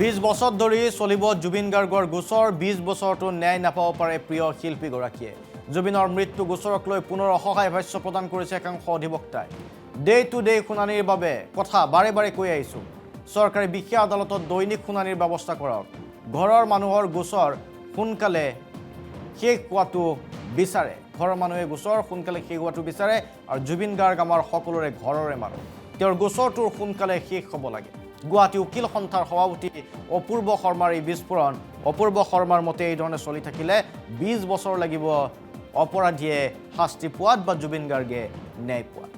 20 বছৰ ধৰি চলিব জুবিন গাৰ্গৰ গোচৰ 20 বছৰটো ন্যায় নাপাব পাৰে প্ৰিয় শিল্পীগৰাকীয়ে জুবিনৰ মৃত্যু গোচৰক লৈ পুনৰ অসহায় ভাষ্য প্ৰদান কৰিছে একাংশ অধিবক্তাই ডে টু ডে শুনানিৰ বাবে কথা বাৰে বাৰে কৈ আহিছো চৰকাৰী বিশেষ আদালতত দৈনিক শুনানিৰ ব্যৱস্থা কৰক ঘৰৰ মানুহৰ গোচৰ সোনকালে শেষ হোৱাটো বিচাৰে ঘৰৰ মানুহে গোচৰ সোনকালে শেষ হোৱাটো বিচাৰে আৰু জুবিন গাৰ্গ আমাৰ সকলোৰে ঘৰৰে মানুহ তেওঁৰ গোচৰটোৰ সোনকালে শেষ হ'ব লাগে গুৱাহাটী উকিল সন্থাৰ সভাপতি অপূৰ্ব শৰ্মাৰ এই বিস্ফোৰণ অপূৰ্ব শৰ্মাৰ মতে এই ধৰণে চলি থাকিলে 20 বছৰ লাগিব অপৰাধীয়ে শাস্তি পোৱাত বা জুবিন গাৰ্গে ন্যায় পোৱাত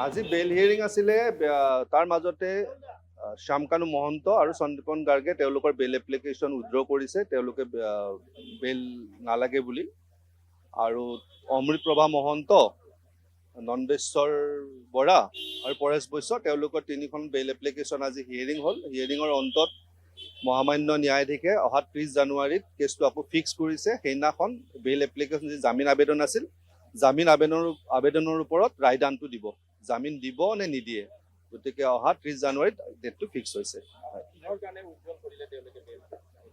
আজি বেল হিয়াৰিং আছিলে তাৰ মাজতে শ্যামকানু মহন্ত আৰু সন্দীপন গাৰ্গে তেওঁলোকৰ বেল এপ্লিকেশ্যন উইথড্ৰ কৰিছে তেওঁলোকে বেল নালাগে বুলি আৰু অমৃতপ্ৰভা মহন্ত নন্দেশ্বৰ বৰা আৰু পৰেশ বৈশ্য তেওঁলোকৰ তিনিখন বেল এপ্লিকেশ্যন আজি হিয়াৰিং হ'ল হিয়াৰিঙৰ অন্তত মহামান্য ন্যায়াধীশে অহা 30 জানুৱাৰীত কেছটো আকৌ ফিক্স কৰিছে সেইদিনাখন বেল এপ্লিকেশ্যন যি জামিন আবেদন আছিল জামিন আবেদনৰ ওপৰত ৰায়দানটো দিব জামিন দিব নে নিদিয়ে গতিকে অহা 30 জানুৱাৰীত ডেটটো ফিক্স হৈছে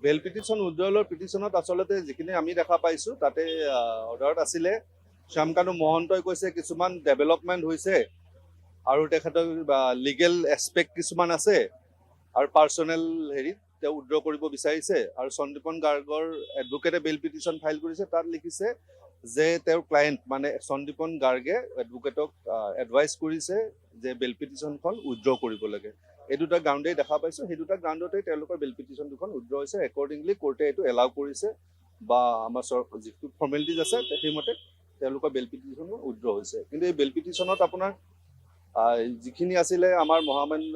বেল পিটিশ্যন উইথড্ৰলৰ পিটিশ্যনত আচলতে যিখিনি আমি দেখা পাইছোঁ তাতে অৰ্ডাৰত আছিলে শ্যামকানু মহন্তই কৈছে কিছুমান ডেভেলপমেণ্ট হৈছে আৰু তেখেতৰ লিগেল এছপেক্ট কিছুমান আছে আৰু পাৰ্চনেল হেৰিত তেওঁ উইথড্ৰ কৰিব বিচাৰিছে আৰু সন্দীপন গাৰ্গৰ এডভোকেটে বেল পিটিশ্যন ফাইল কৰিছে তাত লিখিছে যে তেওঁৰ ক্লায়েণ্ট মানে সন্দীপন গাৰ্গে এডভোকেটক এডভাইচ কৰিছে যে বেল পিটিশ্যনখন উইথড্ৰ কৰিব লাগে এই দুটা গ্ৰাউণ্ডেই দেখা পাইছোঁ সেই দুটা গ্ৰাউণ্ডতেই তেওঁলোকৰ বেল পিটিশ্যন দুখন উইথড্ৰ হৈছে একৰ্ডিংলি কোৰ্টে এইটো এলাউ কৰিছে বা আমাৰ যিটো ফৰ্মেলিটিজ আছে সেইমতে তেওঁলোকৰ বেল পিটিশ্যন উইথড্ৰ হৈছে কিন্তু এই বেল পিটিশ্যনত আপোনাৰ যিখিনি আছিলে আমাৰ মহামান্য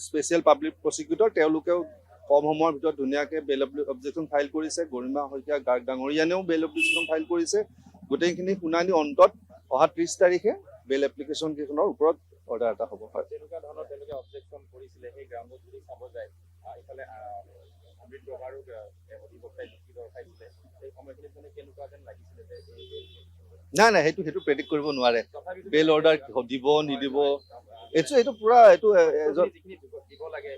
স্পেচিয়েল পাব্লিক প্ৰচিকিউটৰ তেওঁলোকেও কম সময়ৰ ভিতৰত ধুনীয়াকৈ বেল অবজেকশ্যন ফাইল কৰিছে গৰিমা শইকীয়া গাৰ্গ ডাঙৰীয়ানেও বেল অবজেকশ্যন ফাইল কৰিছে গোটেইখিনি শুনানি অন্তত অহা 30 তাৰিখে বেল এপ্লিকেশ্যন কেইখনৰ ওপৰত অৰ্ডাৰ এটা হ'ব হয় তেনেকুৱা ধৰণৰ তেওঁলোকে অবজেকশ্যন কৰিছিলে সেই গ্ৰাউণ্ডত যদি চাব যায় ইফালে অমৃত প্ৰভাৰো অধিবক্তাই যুক্তি দৰ্শাইছিলে সেই সময়খিনিত মানে কেনেকুৱা যেন লাগিছিলে যে নাই সেইটো প্ৰেডিক্ট কৰিব নোৱাৰে বেল অৰ্ডাৰ দিব নিদিব এইটো পুৰা এইটো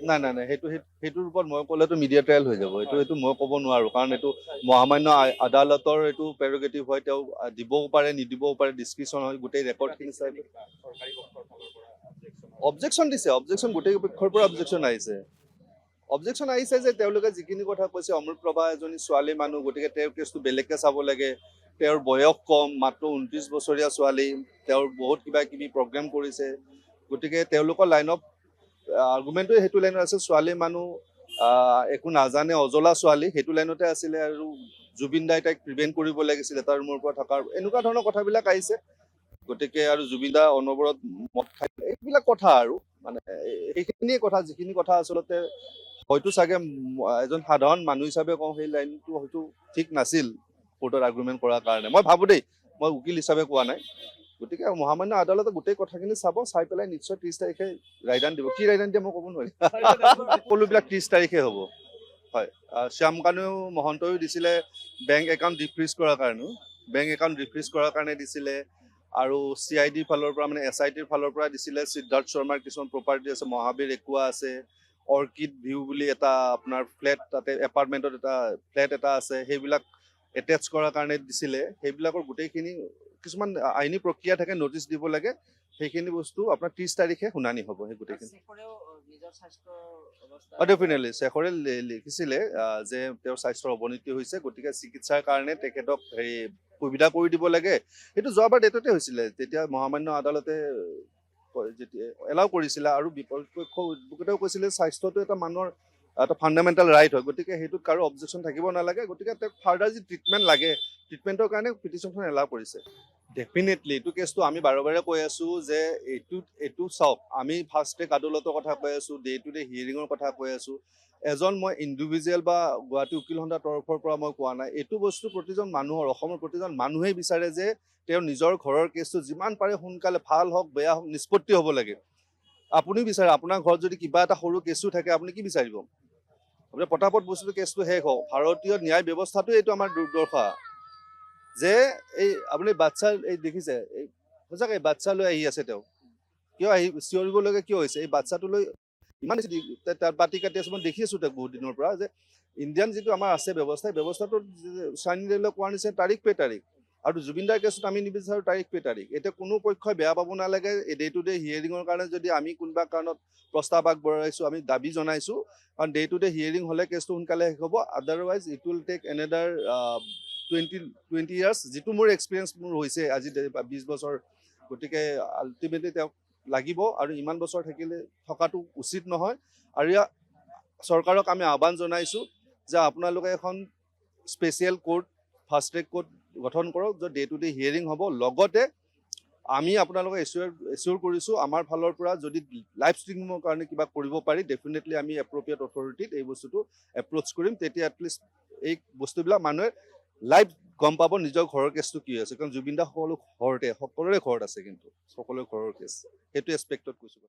নাই সেইটোৰ ওপৰত মই ক'লেতো মিডিয়া ট্ৰায়েল হৈ যাব এইটো মই ক'ব নোৱাৰো কাৰণ এইটো মহামান্য আদালতৰ এইটো প্ৰেৰগেটিভ হয় তেওঁ দিবও পাৰে নিদিবও পাৰে ডিছক্ৰিপশ্যন হয় গোটেই ৰেকৰ্ডখিনি চাই অবজেকশ্যন দিছে অবজেকশ্যন গোটেই পক্ষৰ পৰা অবজেকশ্যন আহিছে যে তেওঁলোকে যিখিনি কথা কৈছে অমৃতপ্ৰভা এজনী ছোৱালী মানুহ গতিকে তেওঁৰ কেছটো বেলেগকৈ চাব লাগে তেওঁৰ বয়স কম মাত্ৰ 29 বছৰীয়া ছোৱালী তেওঁৰ বহুত কিবা কিবি প্ৰগ্ৰেম কৰিছে গতিকে তেওঁলোকৰ লাইন অফ আৰ্গুমেণ্টটো সেইটো লাইনত আছে ছোৱালী মানুহ একো নাজানে অজলা ছোৱালী সেইটো লাইনতে আছিলে আৰু জুবিন দাই তাইক প্ৰিভেণ্ট কৰিব লাগিছিলে তাৰ ৰুমৰ পৰা থকাৰ এনেকুৱা ধৰণৰ কথাবিলাক আহিছে গতিকে আৰু জুবিন দা অনবৰত মদ খাই এইবিলাক কথা আৰু মানে এইখিনিয়ে কথা যিখিনি কথা আচলতে হয়তো চাগে এজন সাধাৰণ মানুহ হিচাপে কওঁ সেই লাইনটো হয়তো ঠিক নাছিল কোৰ্টত আৰ্গুমেণ্ট কৰাৰ কাৰণে মই ভাবোঁ দেই মই উকিল হিচাপে কোৱা নাই গতিকে মহামান্য আদালতে গোটেই কথাখিনি চাই পেলাই নিশ্চয় 30 তাৰিখে ৰায়দান দিব কি ৰায়দান দিয়ে মই ক'ব নোৱাৰিম সকলোবিলাক 30 তাৰিখে হ'ব হয় শ্যামকানু মহন্তও দিছিলে বেংক একাউণ্ট ডিফ্ৰিজ কৰাৰ কাৰণে দিছিলে আৰু CID ফালৰ পৰা মানে SITৰ ফালৰ পৰা দিছিলে সিদ্ধাৰ্থ শৰ্মাৰ কিছুমান প্ৰপাৰ্টি আছে মহাবীৰ একুৱা আছে অৰ্কিড ভিউ বুলি এটা আপোনাৰ ফ্লেট তাতে এপাৰ্টমেণ্টত এটা ফ্লেট এটা আছে সেইবিলাক এটেচ কৰাৰ কাৰণে দিছিলে সেইবিলাকৰ গোটেইখিনি কিছুমান আইনী প্ৰক্ৰিয়া থাকে নটিচ দিব লাগে সেইখিনি বস্তু আপোনাৰ 30 তাৰিখে শুনানি হ'ব সেই গোটেইখিনি ডেফিনেটলি শেখৰে লিখিছিলে যে তেওঁৰ স্বাস্থ্যৰ অৱনতি হৈছে গতিকে চিকিৎসাৰ কাৰণে তেখেতক হেৰি সুবিধা কৰি দিব লাগে সেইটো যোৱাবাৰ ডেটতে হৈছিলে তেতিয়া মহামান্য আদালতে যেতিয়া এলাউ কৰিছিলে আৰু বিপক্ষ এডভোকেটেও কৈছিলে স্বাস্থ্যটো এটা মানুহৰ এটা ফাণ্ডামেণ্টেল ৰাইট হয় গতিকে সেইটোত কাৰো অবজেকশ্যন থাকিব নালাগে গতিকে তেওঁক ফাৰ্ডাৰ যি ট্ৰিটমেণ্ট লাগে ট্ৰিটমেণ্টৰ কাৰণে পিটিশ্যনখন এলাউ কৰিছে ডেফিনেটলি এইটো কেছটো আমি বাৰে বাৰে কৈ আছোঁ যে এইটো চাওক আমি ফাৰ্ষ্ট ট্ৰেক আদালতৰ কথা কৈ আছোঁ ডে টু ডে হিয়াৰিঙৰ কথা কৈ আছোঁ এজন মই ইণ্ডিভিজুৱেল বা গুৱাহাটী উকিল সন্থাৰ তৰফৰ পৰা মই কোৱা নাই এইটো বস্তু প্ৰতিজন মানুহৰ অসমৰ প্ৰতিজন মানুহেই বিচাৰে যে তেওঁৰ নিজৰ ঘৰৰ কেছটো যিমান পাৰে সোনকালে ভাল হওক বেয়া হওক নিষ্পত্তি হ'ব লাগে আপুনি বিচাৰে আপোনাৰ ঘৰত যদি কিবা এটা সৰু কেছো থাকে আপুনি কি বিচাৰিব আপুনি পটাপট বস্তুটো কেছটো শেষ হওক ভাৰতীয় ন্যায় ব্যৱস্থাটো এইটো আমাৰ দুৰ্দশা যে এই আপুনি বাচ্চা এই দেখিছে এই সঁচাকৈ বাচ্চা লৈ আহি আছে তেওঁ কিয় আহি চিঞৰিবলগীয়া কিয় হৈছে এই বাচ্চাটোলৈ ইমান তাত বাতি কাটি আছে মই দেখি আছোঁ তেওঁক বহুত দিনৰ পৰা যে ইণ্ডিয়ান যিটো আমাৰ আছে ব্যৱস্থা ব্যৱস্থাটো চাইনি দেউলক কোৱাৰ নিচিনা তাৰিখ পে তাৰিখ আৰু জুবিনদাৰ কেছত আমি নিবিচাৰোঁ তাৰিখ পে তাৰিখ এতিয়া কোনো পক্ষই বেয়া পাব নালাগে ডে টু ডে হিয়াৰিঙৰ কাৰণে যদি আমি কোনোবা কাৰণত প্ৰস্তাৱ আগবঢ়াইছোঁ আমি দাবী জনাইছোঁ কাৰণ ডে টু ডে হিয়াৰিং হ'লে কেছটো সোনকালে শেষ হ'ব otherwise it will take another 20 years যিটো মোৰ এক্সপিৰিয়েঞ্চ মোৰ হৈছে আজি 20 বছৰ গতিকে আল্টিমেটলি তেওঁক লাগিব আৰু ইমান বছৰ থাকিলে থকাটো উচিত নহয় আৰু ইয়াত চৰকাৰক আমি আহ্বান জনাইছোঁ যে আপোনালোকে এখন special court fast track court গঠন কৰক য'ত ডে টু ডে হিয়াৰিং হ'ব লগতে আমি আপোনালোকক এচিয়ৰ কৰিছোঁ আমাৰ ফালৰ পৰা যদি লাইভ ষ্ট্ৰীমিঙৰ কাৰণে কিবা কৰিব পাৰি ডেফিনেটলি আমি এপ্ৰপ্ৰিয়েট অথৰিটিত এই বস্তুটো এপ্ৰ'চ কৰিম তেতিয়া এটলিষ্ট এই বস্তুবিলাক মানুহে লাইভ গম পাব নিজৰ ঘৰৰ কেছটো কি আছে কাৰণ জুবিন দা সকলোৰে ঘৰত আছে কিন্তু সকলোৰে ঘৰৰ কেছ সেইটো এছপেক্টত কৈছোঁ